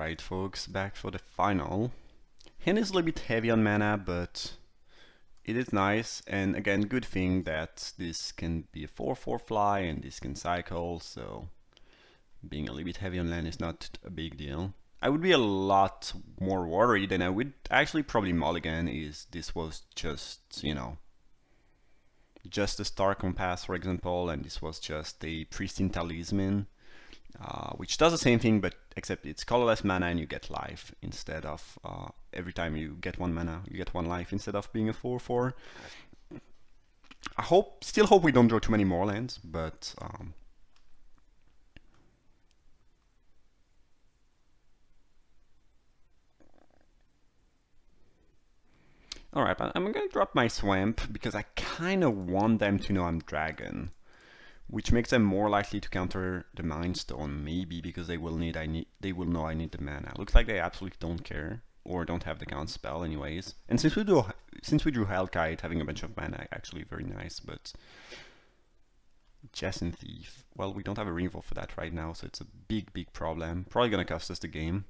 Alright folks, back for the final. Hand is a little bit heavy on mana, but it is nice, and again, good thing that this can be a 4/4 fly and this can cycle, so being a little bit heavy on land is not a big deal. I would be a lot more worried, and I would actually probably mulligan is this was just, you know, just a star compass, for example, and this was just a pristine talisman. Which does the same thing, but except it's colorless mana and you get life instead of every time you get 1 mana, you get 1 life instead of being a 4/4. Still hope we don't draw too many more lands, but alright, but I'm gonna drop my swamp because I kind of want them to know I'm dragon. Which makes them more likely to counter the Mind Stone, maybe because they will know I need the mana. Looks like they absolutely don't care, or don't have the count spell anyways. And since we drew Hellkite, having a bunch of mana actually very nice, but Jason Thief. Well, we don't have a removal for that right now, so it's a big problem. Probably gonna cost us the game.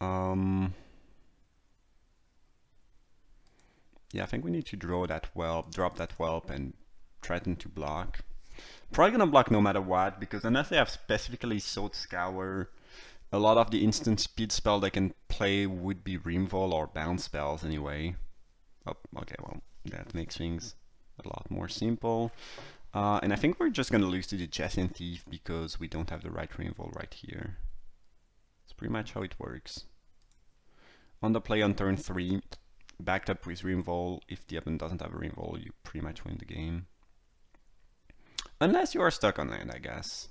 Yeah, I think we need to draw that whelp, drop that whelp, and threaten to block. Probably gonna block no matter what, because unless they have specifically Sword Scour, a lot of the instant speed spell they can play would be removal or bounce spells anyway. Oh, okay, well, that makes things a lot more simple. And I think we're just gonna lose to the Jason Thief because we don't have the right removal right here. That's pretty much how it works. On the play on turn 3, backed up with removal, if the opponent doesn't have a removal, you pretty much win the game. Unless you are stuck on land, I guess.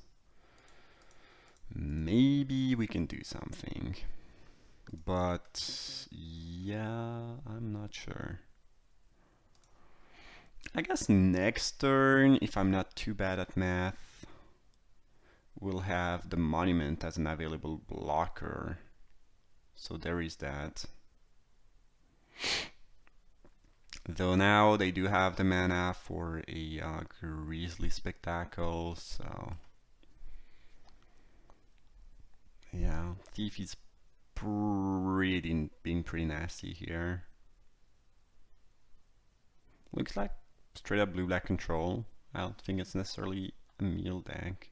Maybe we can do something. But yeah, I'm not sure. I guess next turn, if I'm not too bad at math, we'll have the Monument as an available blocker. So there is that. Though now they do have the mana for a Grizzly Spectacle, so yeah, Thief is being pretty nasty here. Looks like straight up blue-black control. I don't think it's necessarily a meal deck.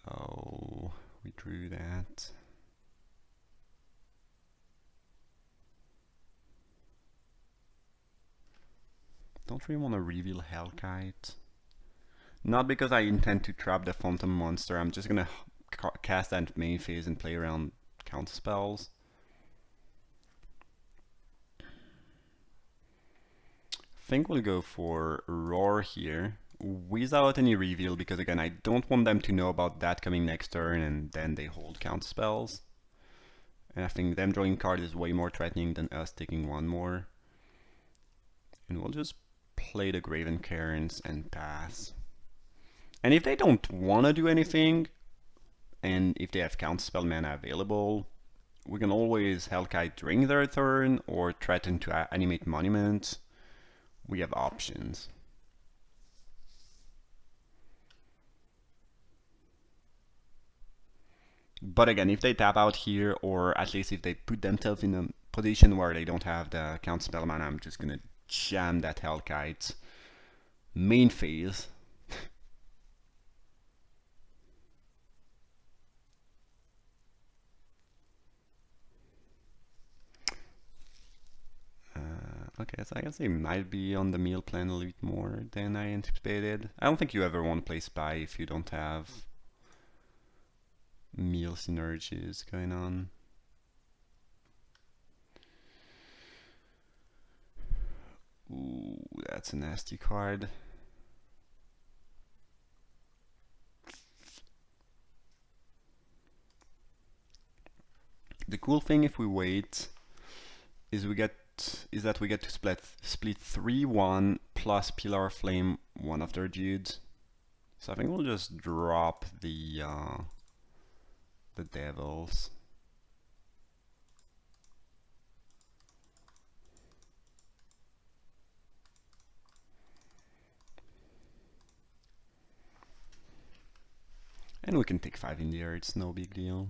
Oh, we drew that. Don't really want to reveal Hellkite. Not because I intend to trap the Phantom monster, I'm just gonna cast that main phase and play around counter spells. I think we'll go for Roar here without any reveal, because again, I don't want them to know about that coming next turn and then they hold counter spells. And I think them drawing card is way more threatening than us taking one more. And we'll just play the Graven Cairns and pass. And if they don't want to do anything, and if they have counterspell mana available, we can always Hellkite during their turn or threaten to animate Monument. We have options. But again, if they tap out here, or at least if they put themselves in a position where they don't have the counterspell mana, I'm just gonna jam that Hellkite main phase. Okay, so I guess they might be on the meal plan a little bit more than I anticipated. I don't think you ever want to play Spy if you don't have meal synergies going on. Ooh, that's a nasty card. The cool thing if we wait is that we get to split 3/1 plus Pillar of Flame one of their dudes. So I think we'll just drop the Devils. And we can take 5 in the air, it's no big deal.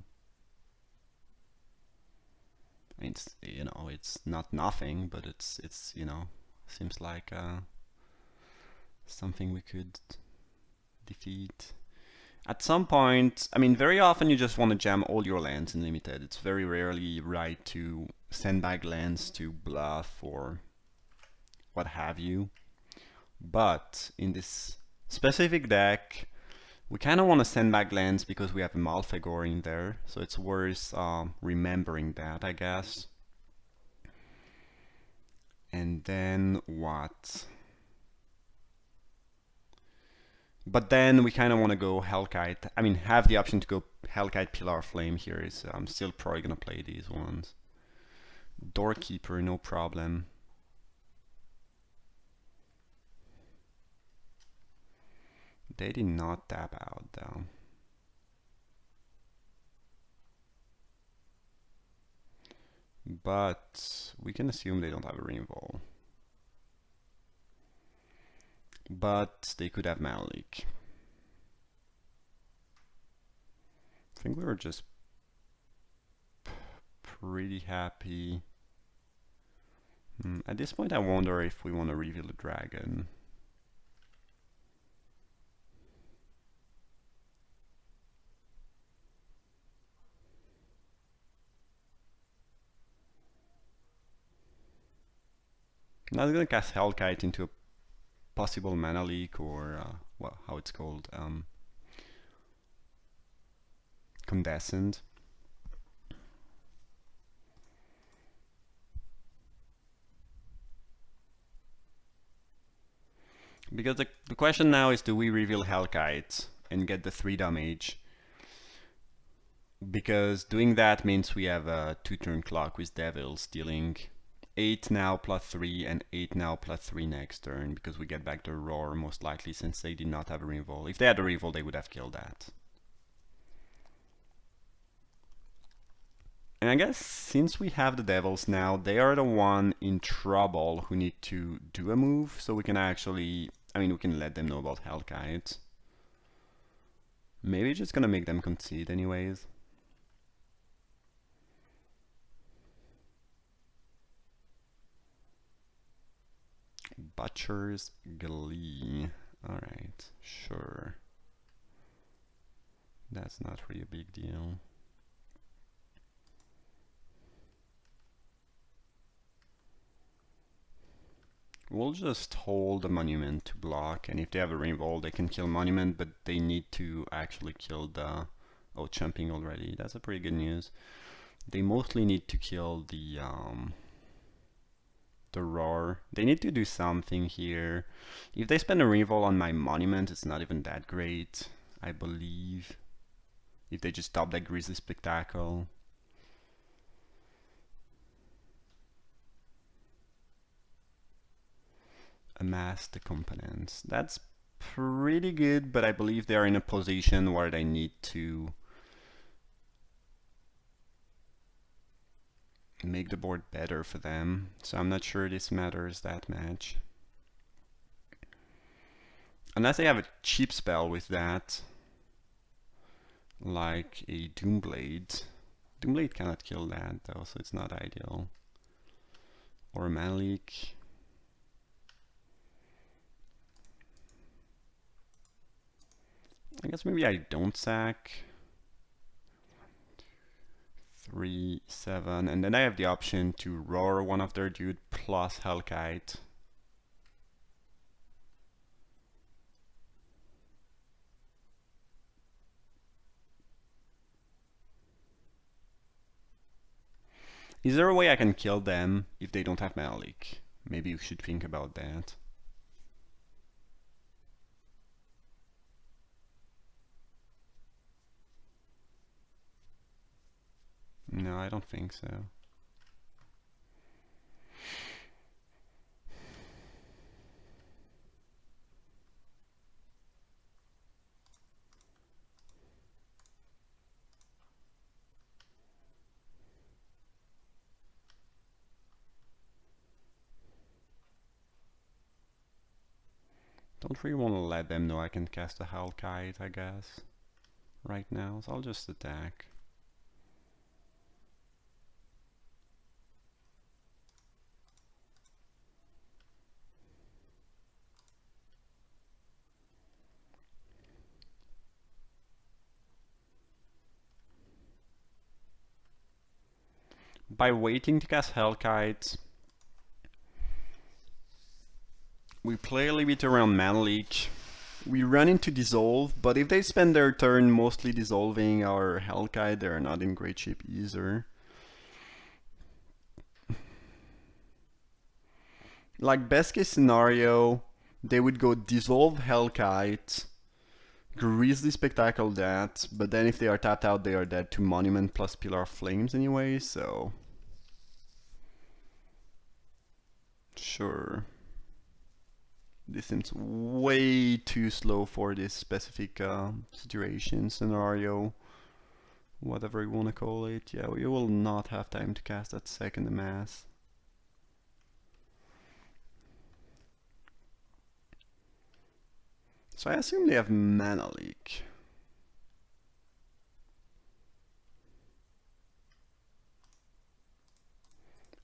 I mean, it's, you know, it's not nothing, but it's you know, seems like something we could defeat. At some point, I mean, very often you just want to jam all your lands in limited. It's very rarely right to sandbag lands to bluff or what have you. But in this specific deck, we kind of want to sandbag lands because we have a Malfegor in there, so it's worth remembering that, I guess. And then what? But then we kind of want to go Hellkite. I mean, have the option to go Hellkite Pillar Flame here. Is I'm still probably gonna play these ones. Doorkeeper, no problem. They did not tap out though. But we can assume they don't have a Rainfall. But they could have Mana Leak. I think we were just pretty happy. At this point I wonder if we want to reveal a dragon. Now I'm gonna cast Hellkite into a possible mana leak or well, how it's called, Condescent. Because the question now is, do we reveal Hellkite and get the 3 damage? Because doing that means we have a 2-turn clock with Devils dealing 8 now plus 3 and 8 now plus 3 next turn, because we get back the Roar most likely since they did not have a revolt. If they had a revolt, they would have killed that. And I guess since we have the Devils now, they are the one in trouble who need to do a move, so we can actually, I mean, we can let them know about Hellkite. Maybe just gonna make them concede anyways. Butcher's Glee. Alright, sure. That's not really a big deal. We'll just hold the Monument to block, and if they have a Revolt, they can kill Monument, but they need to actually kill the... Oh, Chumping already. That's a pretty good news. They mostly need to kill the Roar. They need to do something here. If they spend a Revolt on my Monument, it's not even that great, I believe. If they just stop that Grizzly Spectacle. Amass the components. That's pretty good, but I believe they are in a position where they need to make the board better for them. So I'm not sure this matters that much. Unless they have a cheap spell with that, like a Doomblade. Doomblade cannot kill that though, so it's not ideal. Or a Mana Leak. I guess maybe I don't sack. 3, 7, and then I have the option to roar one of their dude plus Hellkite. Is there a way I can kill them if they don't have Mana Leak? Maybe you should think about that. No, I don't think so. Don't really want to let them know I can cast a Hellkite, I guess. right now, so I'll just attack. By waiting to cast Hellkite, we play a little bit around Mana Leak. We run into Dissolve, but if they spend their turn mostly dissolving our Hellkite, they're not in great shape either. Like best case scenario, they would go Dissolve Hellkite, Grizzly Spectacle that, but then if they are tapped out, they are dead to Monument plus Pillar of Flames anyway, so... Sure. This seems way too slow for this specific situation, scenario, whatever you want to call it. Yeah, we will not have time to cast that second mass. So I assume they have Mana Leak.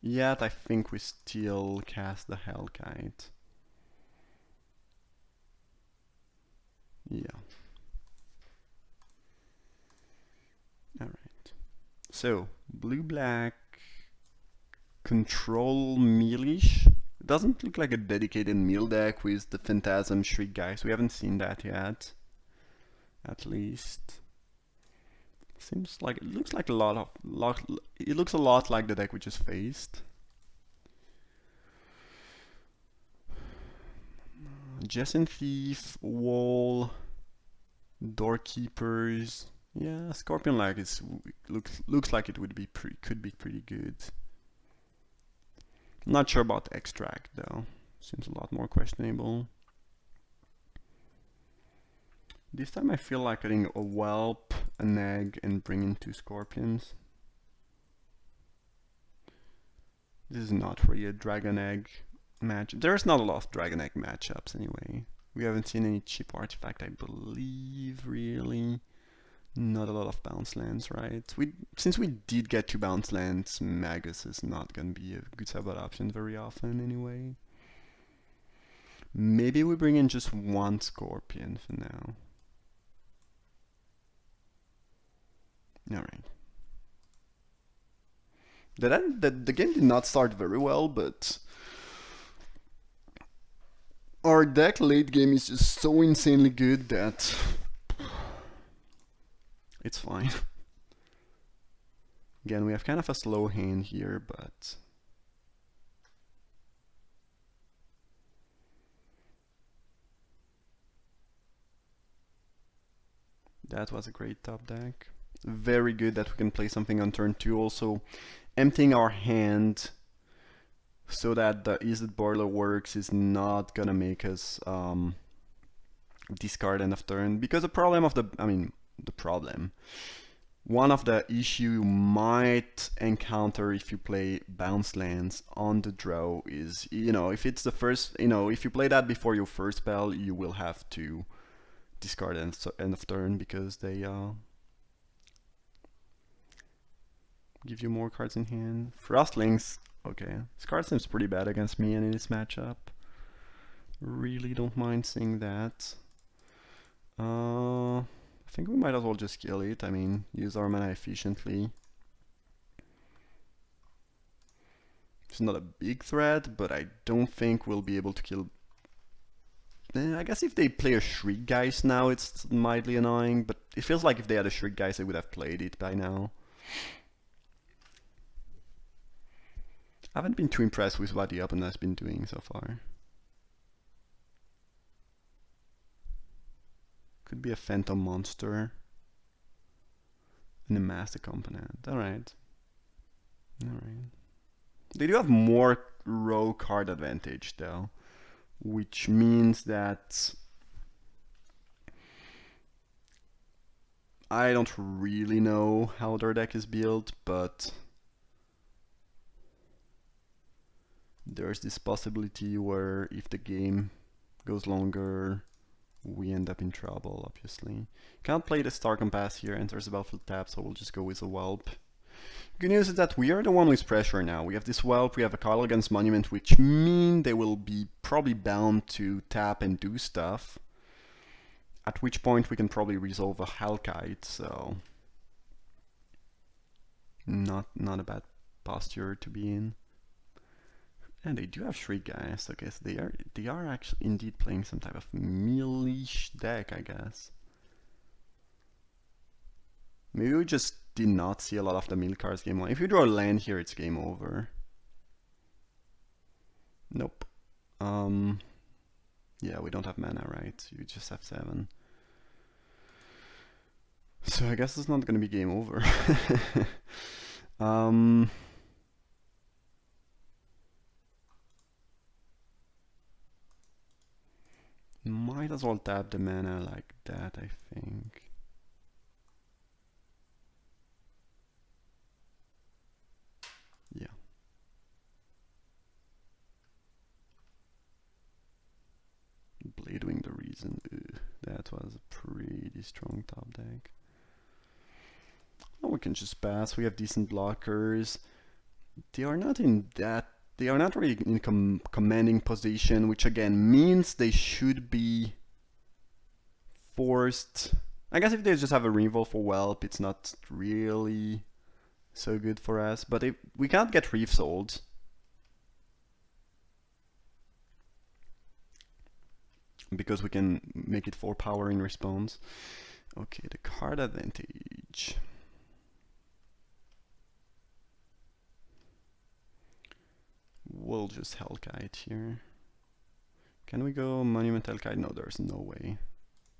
Yet I think we still cast the Hellkite. Yeah. Alright. So, blue-black control melee-ish. It doesn't look like a dedicated meal deck with the Phantasm Shriek guys. We haven't seen that yet. At least. Seems like it looks like it looks a lot like the deck we just faced. Jessen Thief, Wall, Doorkeepers. Yeah, Scorpion Lag is looks like it would be could be pretty good. Not sure about Extract though. Seems a lot more questionable. This time I feel like getting a Whelp, an Egg, and bringing 2 Scorpions. This is not really a Dragon Egg match. There's not a lot of Dragon Egg matchups anyway. We haven't seen any cheap artifact, I believe, really. Not a lot of bounce lands, right? Since we did get 2 bounce lands, Magus is not gonna be a good sabot option very often anyway. Maybe we bring in just 1 Scorpion for now. Alright. The game did not start very well, but our deck late game is just so insanely good that it's fine. Again, we have kind of a slow hand here, but that was a great top deck. Very good that we can play something on turn 2. Also, emptying our hand so that the Izzet Boiler works is not gonna make us discard end of turn. Because the problem of one of the issue you might encounter if you play bounce lands on the draw is, if it's the first, if you play that before your first spell, you will have to discard end of turn because they give you more cards in hand. Frostlings, okay. This card seems pretty bad against me and in this matchup. Really don't mind seeing that. I think we might as well just kill it. I mean, use our mana efficiently. It's not a big threat, but I don't think we'll be able to kill... I guess if they play a Shriek Geist now, it's mildly annoying, but it feels like if they had a Shriek Geist, they would have played it by now. I haven't been too impressed with what the opponent has been doing so far. Could be a Phantom Monster and a Master Component. Alright. Alright. They do have more row card advantage though, which means that I don't really know how their deck is built, but there's this possibility where if the game goes longer, we end up in trouble, obviously. Can't play the Star Compass here, enters the battlefield tap, so we'll just go with a Whelp. Good news is that we are the one with pressure now. We have this Whelp, we have a Call Against Monument, which mean they will be probably bound to tap and do stuff. At which point we can probably resolve a Hellkite, so not a bad posture to be in. And they do have Shriek Geist. Okay, so they are actually indeed playing some type of melee-ish deck, I guess. Maybe we just did not see a lot of the melee cards game 1. If you draw a land here, it's game over. Nope. Yeah, we don't have mana, right? You just have 7. So I guess it's not gonna be game over. Might as well tap the mana like that, I think. Yeah. Bladewing the Reason. Ugh, that was a pretty strong top deck. Oh, we can just pass. We have decent blockers. They are not in that. They are not really in commanding position, which again means they should be forced. I guess if they just have a reroll for Whelp, it's not really so good for us. But if we can't get Reef sold, because we can make it 4 power in response. Okay, the card advantage. We'll just Hellkite here. Can we go Monument Hellkite? No, there's no way.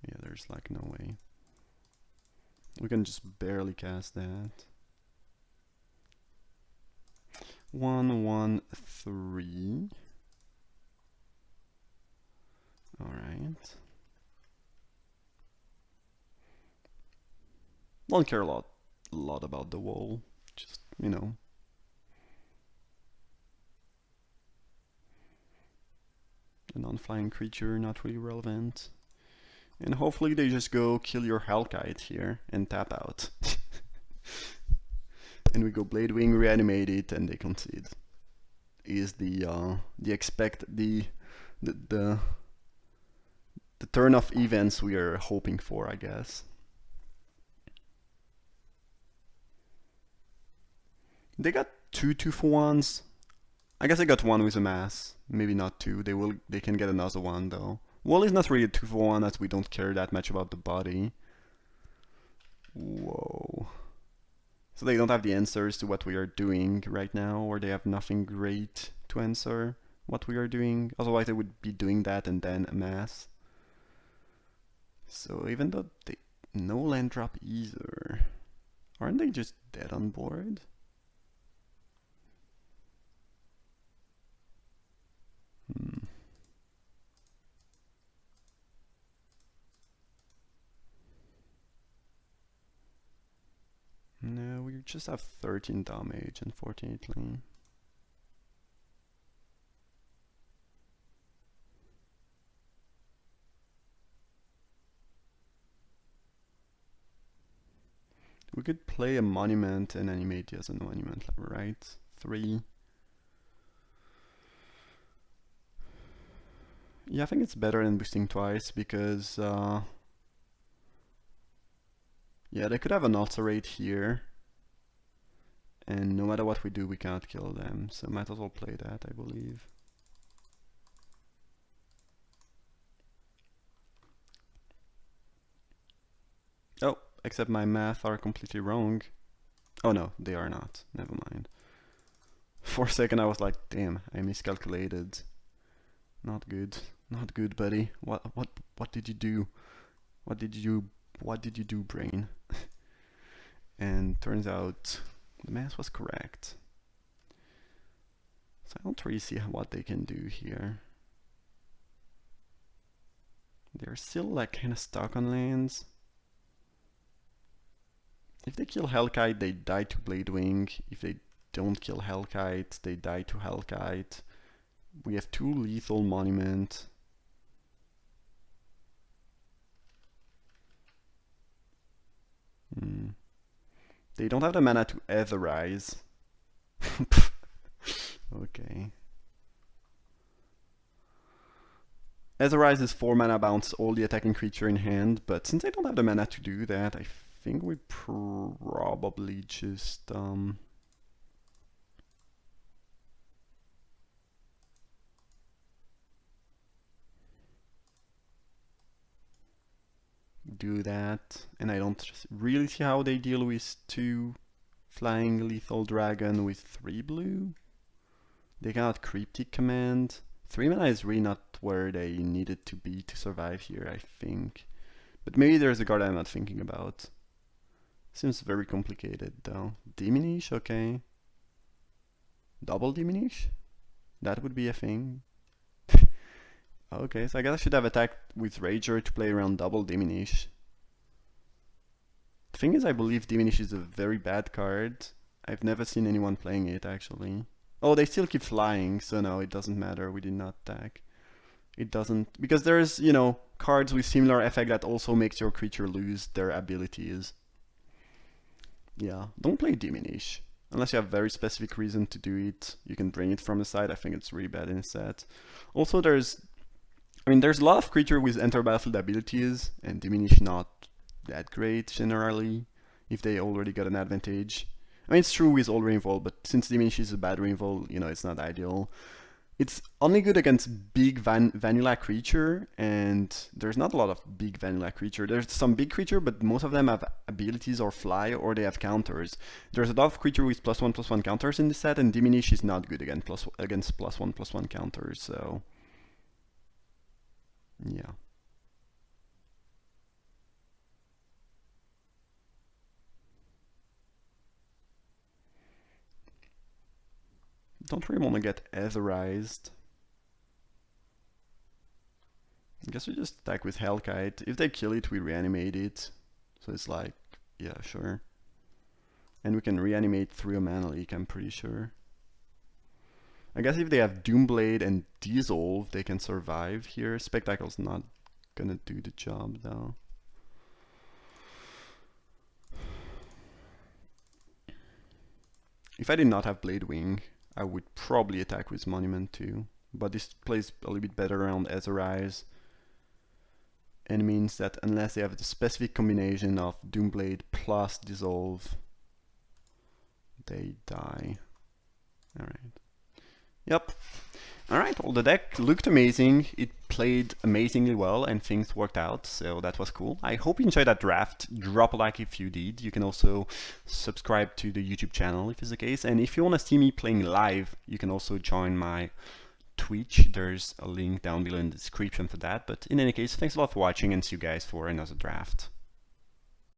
Yeah, there's like no way. We can just barely cast that. 1, 1, 3. Alright. Don't care a lot about the wall. Just, you know. A non-flying creature, not really relevant. And hopefully they just go kill your Hellkite here and tap out. And we go Bladewing, reanimate it, and they concede. Is the turn of events we are hoping for, I guess. They got 2 2-for-1s. I guess I got 1 with a mass. Maybe not 2. They can get another one though. Wall is not really a 2-for-1 as we don't care that much about the body. Whoa. So they don't have the answers to what we are doing right now, or they have nothing great to answer what we are doing. Otherwise they would be doing that and then a mass. So even though they no land drop either, aren't they just dead on board? No, we just have 13 damage, unfortunately. We could play a monument and animate as a monument, right? 3. Yeah, I think it's better than boosting twice because yeah, they could have an ulcerate here, and no matter what we do, we can't kill them, so might as well play that, I believe. Oh, except my math are completely wrong. Oh no, they are not. Never mind. For a second I was like, damn, I miscalculated. Not good. Not good, buddy. What did you do? What did you do, brain? And turns out the math was correct. So I don't really see what they can do here. They're still like kind of stuck on lands. If they kill Hellkite, they die to Bladewing. If they don't kill Hellkite, they die to Hellkite. We have 2 lethal monument. They don't have the mana to Etherize. Okay. Etherize is 4 mana, bounce all the attacking creature in hand, but since I don't have the mana to do that, I think we probably just do that, and I don't really see how they deal with 2 flying lethal dragon with 3 blue. They cannot Cryptic Command. 3 mana is really not where they needed to be to survive here, I think. But maybe there's a card I'm not thinking about. Seems very complicated though. Diminish, okay. Double Diminish? That would be a thing. Okay, so I guess I should have attacked with Rager to play around double Diminish. The thing is, I believe Diminish is a very bad card. I've never seen anyone playing it actually. Oh, they still keep flying, so no, it doesn't matter. We did not attack. It doesn't, because there's, you know, cards with similar effect that also makes your creature lose their abilities. Yeah, don't play Diminish. Unless you have very specific reason to do it. You can bring it from the side. I think it's really bad in a set. Also, there's a lot of creature with enter battlefield abilities, and Diminish not that great generally, if they already got an advantage. I mean, it's true with all Rainfall, but since Diminish is a bad Rainfall, you know, it's not ideal. It's only good against big vanilla creature, and there's not a lot of big vanilla creature. There's some big creature, but most of them have abilities or fly, or they have counters. There's a lot of creature with +1/+1 counters in this set, and Diminish is not good against +1/+1 counters, so yeah. Don't really want to get Etherized. I guess we just attack with Hellkite. If they kill it, we reanimate it. So it's like, yeah, sure. And we can reanimate through a mana leak, I'm pretty sure. I guess if they have Doomblade and Dissolve, they can survive here. Spectacle's not gonna do the job, though. If I did not have Blade Wing, I would probably attack with Monument too. But this plays a little bit better around Etherize. And means that unless they have the specific combination of Doomblade plus Dissolve, they die. Alright. Yep. Alright, well, the deck looked amazing. It played amazingly well and things worked out, so that was cool. I hope you enjoyed that draft. Drop a like if you did. You can also subscribe to the YouTube channel if it's the case. And if you want to see me playing live, you can also join my Twitch. There's a link down below in the description for that. But in any case, thanks a lot for watching and see you guys for another draft.